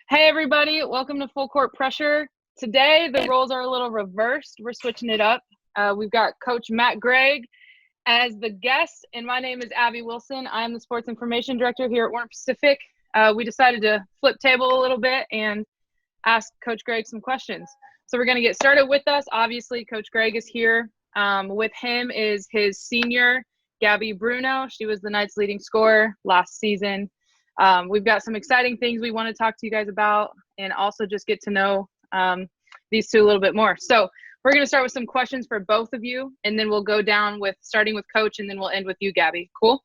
Hey everybody, welcome to Full Court Pressure. Today the roles are a little reversed. We're switching it up. We've got Coach Gregg as the guest, and my name is Abby Wilson. I'm the Sports Information Director here at Warren Pacific. We decided to flip table a little bit and ask Coach Gregg some questions. So we're going to get started with us. Obviously, Coach Gregg is here. With him is his senior, Gabby Bruno. She was the Knights' leading scorer last season. We've got some exciting things we want to talk to you guys about and also just get to know these two a little bit more. So we're going to start with some questions for both of you, and then we'll go down with starting with Coach, and then we'll end with you, Gabby. Cool?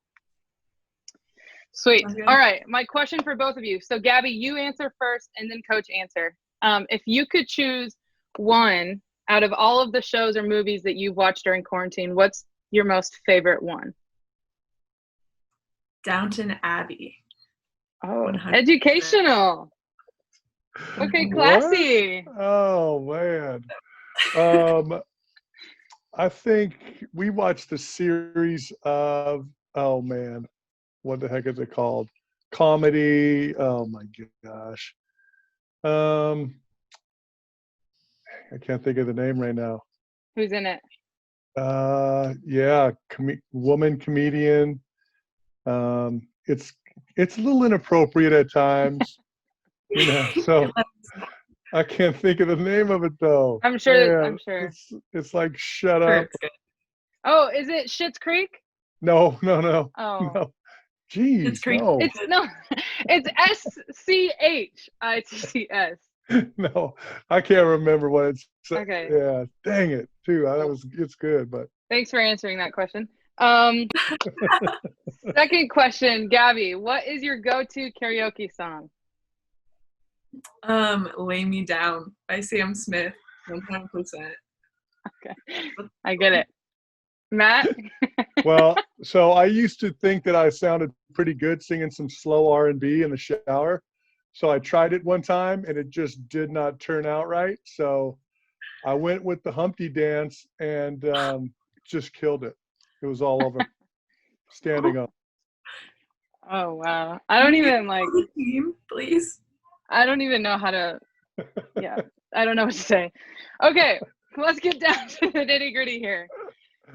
Sweet. Okay. All right. My question for both of you. So, Gabby, you answer first, and then Coach answer. If you could choose one out of all of the shows or movies that you've watched during quarantine, what's your most favorite one? Downton Abbey. Oh, 100%. Educational. Okay, classy. What? Oh man. I think we watched a series of, oh man, what the heck is it called? Comedy. Oh my gosh. I can't think of the name right now. Who's in it? Yeah, woman comedian. It's a little inappropriate at times, so I can't think of the name of it though. I'm sure. Man, I'm sure. It's like shut up. Oh, is it Schitt's Creek? No. Oh, No. Jeez, Schitt's Creek. no. It's SCHITS. No, I can't remember what it's. Okay. Yeah, dang it, too. It's good, but. Thanks for answering that question. Second question, Gabby, what is your go-to karaoke song? Lay Me Down by Sam Smith, 100%. Okay, I get it. Matt? Well, so I used to think that I sounded pretty good singing some slow R&B in the shower. So I tried it one time and it just did not turn out right. So I went with the Humpty dance and just killed it. It was all over standing up. Oh, wow. I don't even team, please. I don't even know how to, yeah, I don't know what to say. Okay, let's get down to the nitty gritty here.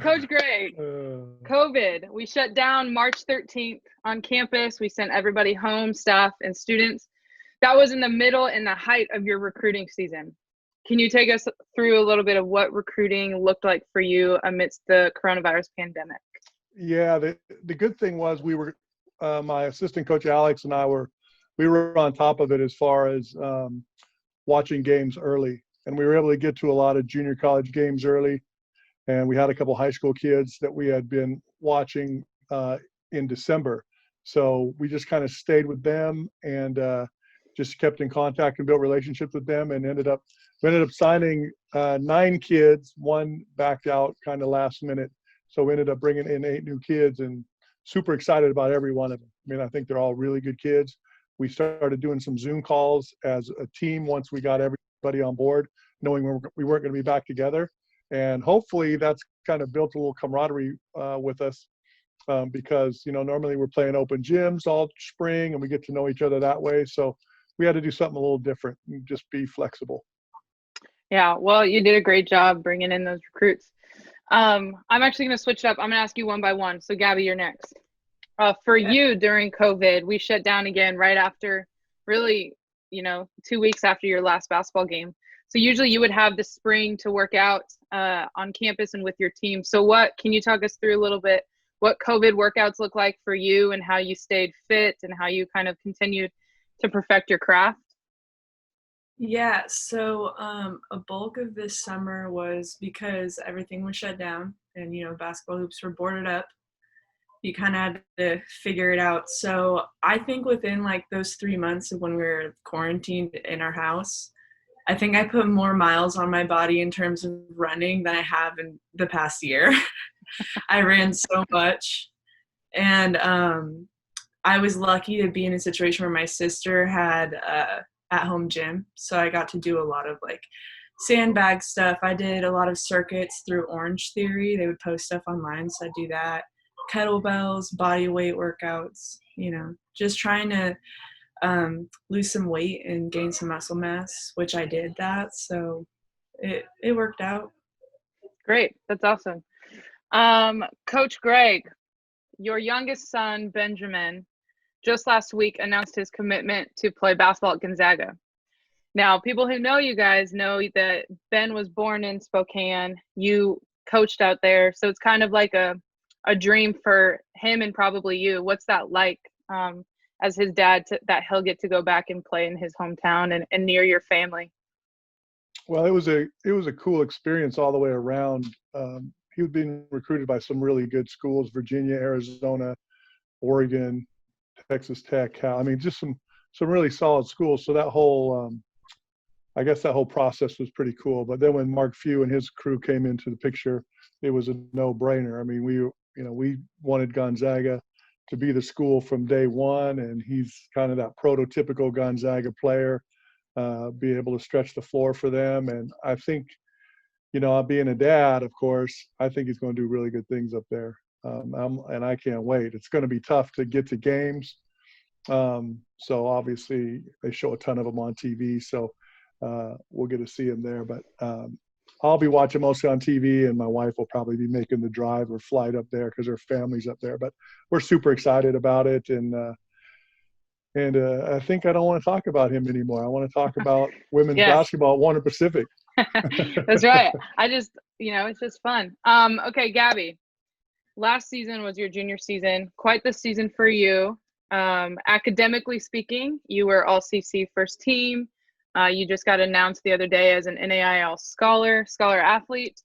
Coach Gregg, COVID, we shut down March 13th on campus. We sent everybody home, staff and students. That was in the middle and the height of your recruiting season. Can you take us through a little bit of what recruiting looked like for you amidst the coronavirus pandemic? Yeah, the good thing was we were, my assistant coach Alex and I we were on top of it as far as watching games early. And we were able to get to a lot of junior college games early. And we had a couple high school kids that we had been watching in December. So we just kind of stayed with them and just kept in contact and built relationships with them, and we ended up signing 9 kids. One backed out kind of last minute. So we ended up bringing in 8 new kids, and super excited about every one of them. I mean, I think they're all really good kids. We started doing some Zoom calls as a team once we got everybody on board, knowing we weren't going to be back together. And hopefully that's kind of built a little camaraderie with us because, normally we're playing open gyms all spring and we get to know each other that way. So we had to do something a little different and just be flexible. Yeah, well, you did a great job bringing in those recruits. I'm actually going to switch it up. I'm going to ask you one by one. So, Gabby, you're next. For you during COVID, we shut down again right after, really, 2 weeks after your last basketball game. So usually you would have the spring to work out on campus and with your team. So can you talk us through a little bit what COVID workouts look like for you and how you stayed fit and how you kind of continued to perfect your craft? Yeah, so a bulk of this summer was because everything was shut down and, basketball hoops were boarded up. You kind of had to figure it out. So I think within those 3 months of when we were quarantined in our house, I think I put more miles on my body in terms of running than I have in the past year. I ran so much. And I was lucky to be in a situation where my sister had at-home gym. So I got to do a lot of sandbag stuff. I did a lot of circuits through Orange Theory. They would post stuff online. So I do that. Kettlebells, body weight workouts, just trying to lose some weight and gain some muscle mass, which I did that. So it worked out. Great. That's awesome. Coach Gregg, your youngest son, Benjamin, just last week announced his commitment to play basketball at Gonzaga. Now, people who know you guys know that Ben was born in Spokane. You coached out there. So it's kind of like a dream for him and probably you. What's that like as his dad that he'll get to go back and play in his hometown and near your family? Well, it was a cool experience all the way around. He was being recruited by some really good schools: Virginia, Arizona, Oregon, Texas Tech, Cal. I mean, just some really solid schools. So that whole I guess that whole process was pretty cool. But then when Mark Few and his crew came into the picture, it was a no-brainer. I mean, we wanted Gonzaga to be the school from day one, and he's kind of that prototypical Gonzaga player, be able to stretch the floor for them. And I think, being a dad, of course, I think he's going to do really good things up there. And I can't wait. It's going to be tough to get to games. So obviously they show a ton of them on TV. So we'll get to see him there. But I'll be watching mostly on TV, and my wife will probably be making the drive or flight up there because her family's up there. But we're super excited about it. And I think I don't want to talk about him anymore. I want to talk about women's basketball at Warner Pacific. That's right. It's just fun. Okay, Gabby, last season was your junior season. Quite the season for you. Academically speaking, you were all-CC first team. You just got announced the other day as an NAIA scholar athlete.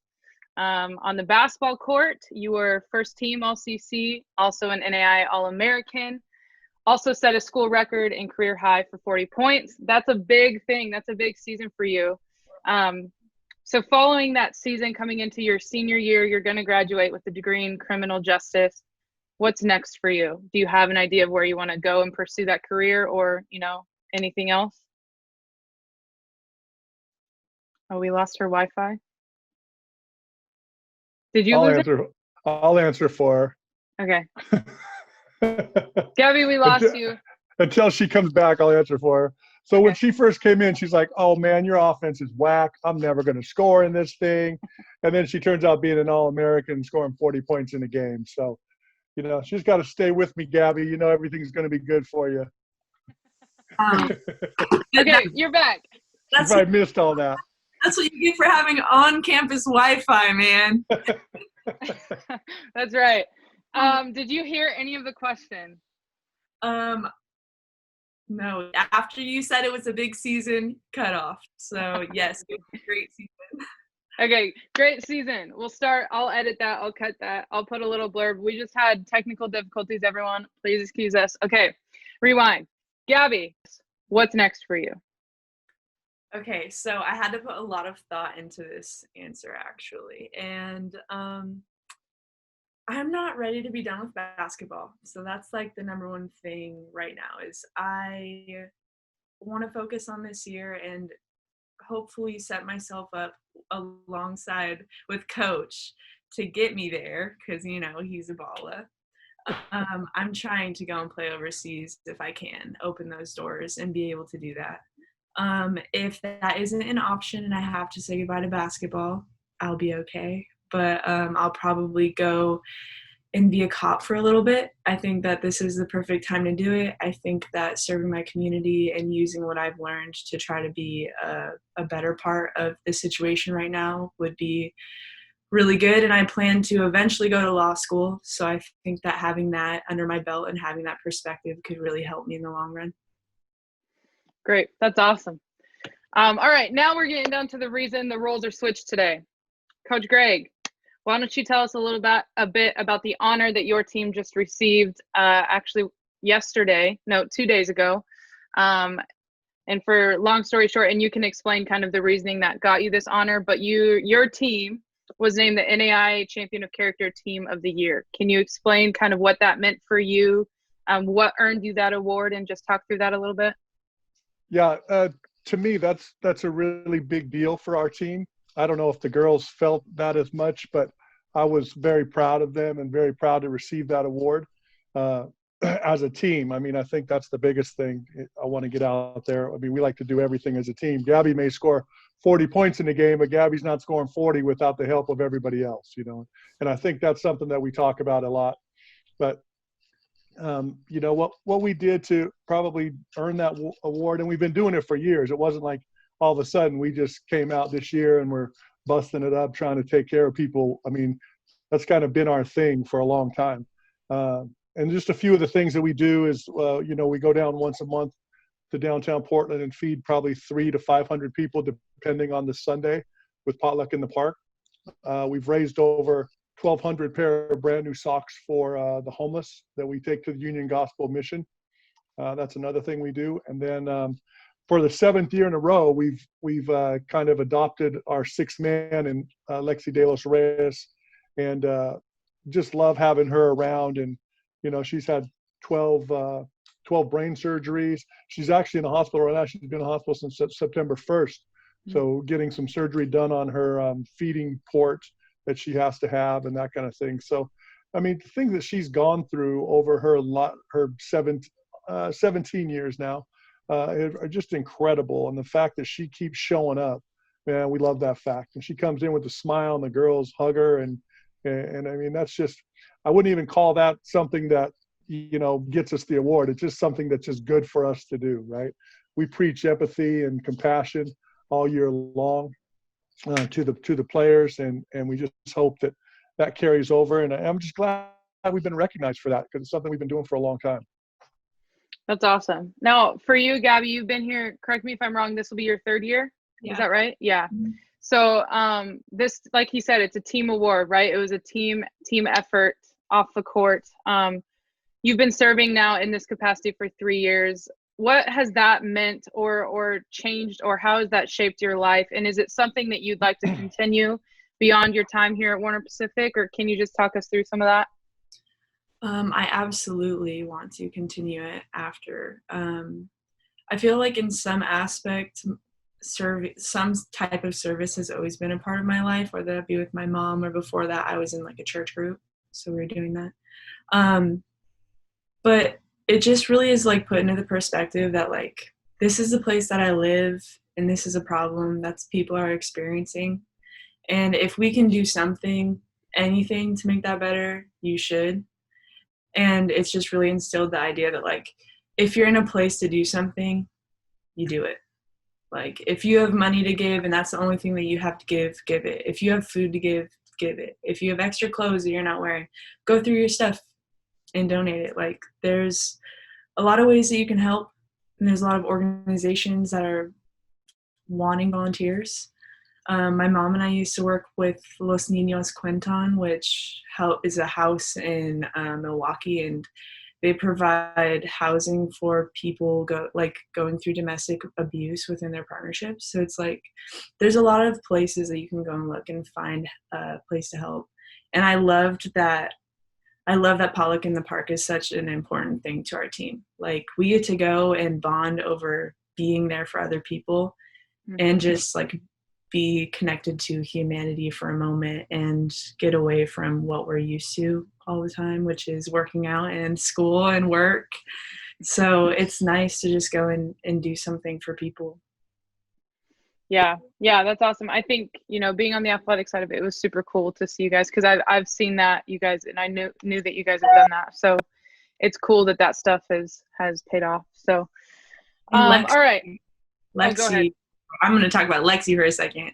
On the basketball court, you were first team all-CC, also an NAIA All-American. Also set a school record and career high for 40 points. That's a big thing. That's a big season for you. So following that season, coming into your senior year, you're going to graduate with a degree in criminal justice. What's next for you? Do you have an idea of where you want to go and pursue that career, or, anything else? Oh, we lost her Wi-Fi. Did you lose it? I'll answer for her. Okay. Gabby, we lost you. Until she comes back, I'll answer for her. So when she first came in, she's like, "Oh man, your offense is whack. I'm never going to score in this thing." And then she turns out being an All-American, scoring 40 points in a game. So, she's got to stay with me, Gabby. Everything's going to be good for you. Okay, you're back. I missed all that. That's what you get for having on-campus Wi-Fi, man. That's right. Did you hear any of the question? No. After you said it was a big season, cut off. So yes, it was a great season. Okay, great season. I'll edit that. I'll cut that. I'll put a little blurb. We just had technical difficulties, everyone. Please excuse us. Okay, rewind. Gabby, what's next for you? Okay, so I had to put a lot of thought into this answer, actually. And I'm not ready to be done with basketball. So that's like the number one thing right now is I want to focus on this year and hopefully set myself up alongside with Coach to get me there because, he's a baller. I'm trying to go and play overseas if I can, open those doors and be able to do that. If that isn't an option and I have to say goodbye to basketball, I'll be okay. But I'll probably go and be a cop for a little bit. I think that this is the perfect time to do it. I think that serving my community and using what I've learned to try to be a better part of the situation right now would be really good. And I plan to eventually go to law school. So I think that having that under my belt and having that perspective could really help me in the long run. Great. That's awesome. All right. Now we're getting down to the reason the roles are switched today. Coach Gregg, why don't you tell us a bit about the honor that your team just received actually 2 days ago. And for long story short, and you can explain kind of the reasoning that got you this honor, but your team was named the NAIA Champion of Character Team of the Year. Can you explain kind of what that meant for you, what earned you that award, and just talk through that a little bit? Yeah, to me, that's a really big deal for our team. I don't know if the girls felt that as much, but I was very proud of them and very proud to receive that award. as a team. I mean, I think that's the biggest thing I want to get out there. I mean, we like to do everything as a team. Gabby may score 40 points in the game, but Gabby's not scoring 40 without the help of everybody else, you know. And I think that's something that we talk about a lot. But, you know, what we did to probably earn that award, and we've been doing it for years. It wasn't like all of a sudden we just came out this year and we're busting it up trying to take care of people. I mean, that's kind of been our thing for a long time. And just a few of the things that we do is, you know, we go down once a month to downtown Portland and feed probably 300 to 500 people, depending on the Sunday, with potluck in the park. We've raised over 1,200 pair of brand new socks for the homeless that we take to the Union Gospel Mission. That's another thing we do. And then for the 7th year in a row, we've kind of adopted our 6th man in Lexi De Los Reyes, and just love having her around. And you know, she's had 12 brain surgeries. She's actually in the hospital right now. She's been in the hospital since September 1st. So her some surgery done on her feeding port that she has to have and that kind of thing. So, I mean, the things that she's gone through over her 17 years now are just incredible. And the fact that she keeps showing up, man, we love that fact. And she comes in with a smile and the girls hug her. And I mean, that's just, I wouldn't even call that something that, you know, gets us the award. It's just something that's just good for us to do, right? We preach empathy and compassion all year long to the players, and we just hope that carries over. And I'm just glad we've been recognized for that, because it's something we've been doing for a long time. That's awesome. Now, for you, Gabby, you've been here, correct me if I'm wrong, this will be your 3rd year? Yeah. Is that right? Yeah. Mm-hmm. So this, like he said, it's a team award, right? It was a team effort off the court. You've been serving now in this capacity for 3 years. What has that meant or changed, or how has that shaped your life? And is it something that you'd like to continue beyond your time here at Warner Pacific, or can you just talk us through some of that? I absolutely want to continue it after. I feel like in some aspect, some type of service has always been a part of my life, whether that be with my mom, or before that I was in like a church group, so we were doing that. But it just really is like put into the perspective that like, this is the place that I live, and this is a problem that people are experiencing. And if we can do something, anything to make that better, you should. And it's just really instilled the idea that like, if you're in a place to do something, you do it. Like, if you have money to give and that's the only thing that you have to give it. If you have food to give it. If you have extra clothes that you're not wearing, go through your stuff and donate it. Like, there's a lot of ways that you can help, and there's a lot of organizations that are wanting volunteers. My mom and I used to work with Los Niños Cuentan, which is a house in Milwaukee, and they provide housing for people going through domestic abuse within their partnerships. So it's like, there's a lot of places that you can go and look and find a place to help. And I love that potluck in the park is such an important thing to our team. Like, we get to go and bond over being there for other people, and just like be connected to humanity for a moment and get away from what we're used to all the time, which is working out and school and work. So it's nice to just go and do something for people. Yeah, that's awesome. I think, you know, being on the athletic side of it was super cool to see you guys, because I've seen that you guys, and I knew that you guys have done that. So it's cool that stuff has paid off. So all right. Lexi, go ahead. I'm going to talk about Lexi for a second.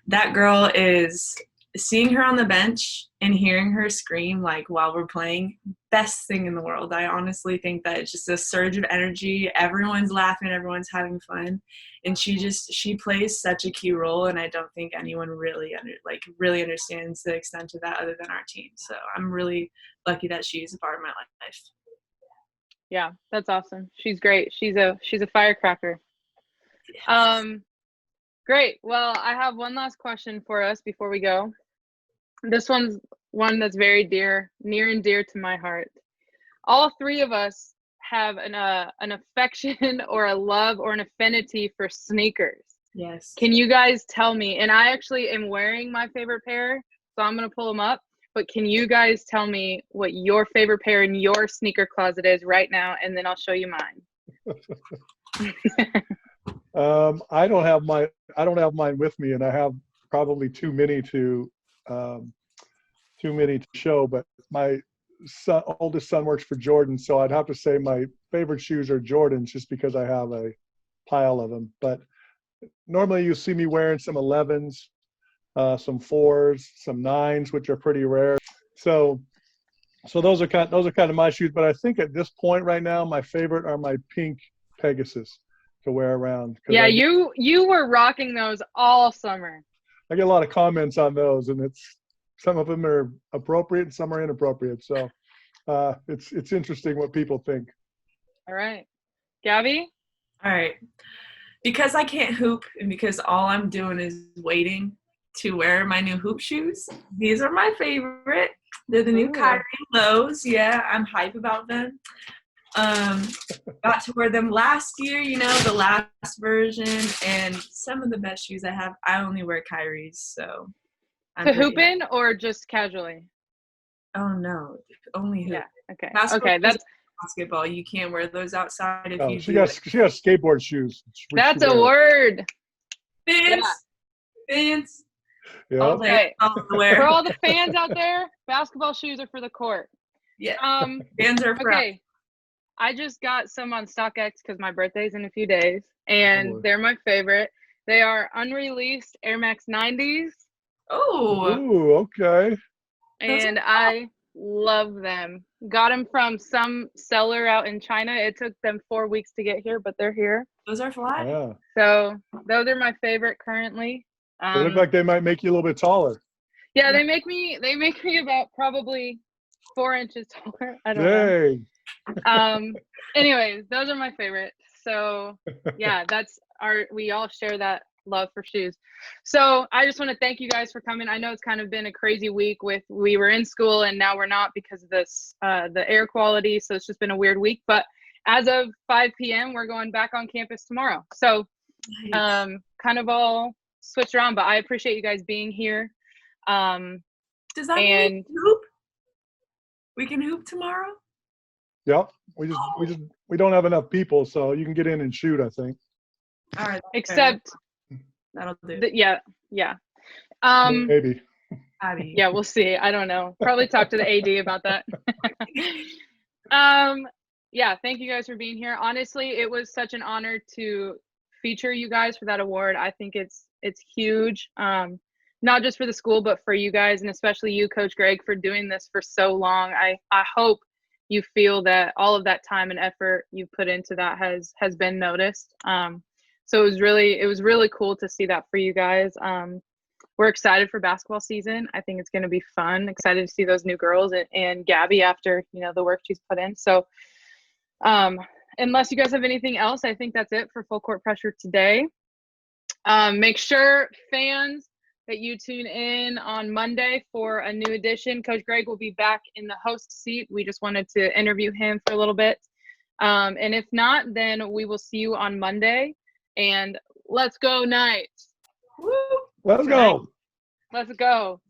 That girl is, seeing her on the bench and hearing her scream like while we're playing, best thing in the world. I honestly think that it's just a surge of energy. Everyone's laughing, everyone's having fun, and she plays such a key role. And I don't think anyone really understands the extent of that other than our team. So I'm really lucky that she's a part of my life. Yeah, that's awesome. She's great. She's a firecracker. Yes. Great. Well, I have one last question for us before we go. This one's one that's very near and dear to my heart. All 3 of us have an affection or a love or an affinity for sneakers. Yes. Can you guys tell me? And I actually am wearing my favorite pair, so I'm going to pull them up. but can you guys tell me what your favorite pair in your sneaker closet is right now, and then I'll show you mine. I don't have mine with me, and I have probably too many to show. But my oldest son works for Jordan, so I'd have to say my favorite shoes are Jordans, just because I have a pile of them. But normally you see me wearing some 11s, some 4s, some 9s, which are pretty rare. So those are kind of my shoes. But I think at this point right now, my favorite are my pink Pegasus to wear around. Yeah, you were rocking those all summer. I get a lot of comments on those, and some of them are appropriate and some are inappropriate. So it's interesting what people think. All right. Gabby? All right. Because I can't hoop and because all I'm doing is waiting to wear my new hoop shoes, these are my favorite. They're the new Kyrie lows. Yeah, I'm hype about them. Got to wear them last year, the last version, and some of the best shoes I have, I only wear Kyrie's, so. To hoop in or just casually? Oh no, only hoop. Yeah, okay. Basketball, okay, that's basketball. You can't wear those outside if you she has skateboard shoes. That's a word. Fans. Fans. Yeah. Okay. For all the fans out there, basketball shoes are for the court. Yeah. Fans are for okay. I just got some on StockX because my birthday's in a few days, and they're my favorite. They are unreleased Air Max 90s. Oh. Okay. And I love them. Got them from some seller out in China. It took them 4 weeks to get here, but they're here. Those are fly. Yeah. So those are my favorite currently. They look like they might make you a little bit taller. Yeah, they make me about probably 4 inches taller. I don't know. Anyways, those are my favorite. So yeah, we all share that love for shoes. So I just want to thank you guys for coming. I know it's kind of been a crazy week we were in school and now we're not because of this the air quality, so it's just been a weird week, but as of 5 p.m. we're going back on campus tomorrow, so nice. Kind of all switched around, but I appreciate you guys being here. Does that mean we can hoop? We can hoop tomorrow? Yep. We don't have enough people, so you can get in and shoot, I think. All right. Except that'll do. Yeah. Maybe. Yeah, we'll see. I don't know. Probably talk to the AD about that. Yeah, thank you guys for being here. Honestly, it was such an honor to feature you guys for that award. I think it's huge. Not just for the school, but for you guys, and especially you, Coach Gregg, for doing this for so long. I hope you feel that all of that time and effort you put into that has been noticed. So it was really cool to see that for you guys. We're excited for basketball season. I think it's going to be fun. Excited to see those new girls and Gabby after the work she's put in. So unless you guys have anything else, I think that's it for Full Court Pressure today. Make sure, fans, that you tune in on Monday for a new edition. Coach Gregg will be back in the host seat. We just wanted to interview him for a little bit. And if not, then we will see you on Monday. And let's go, Knights. Woo! Let's go. Let's go.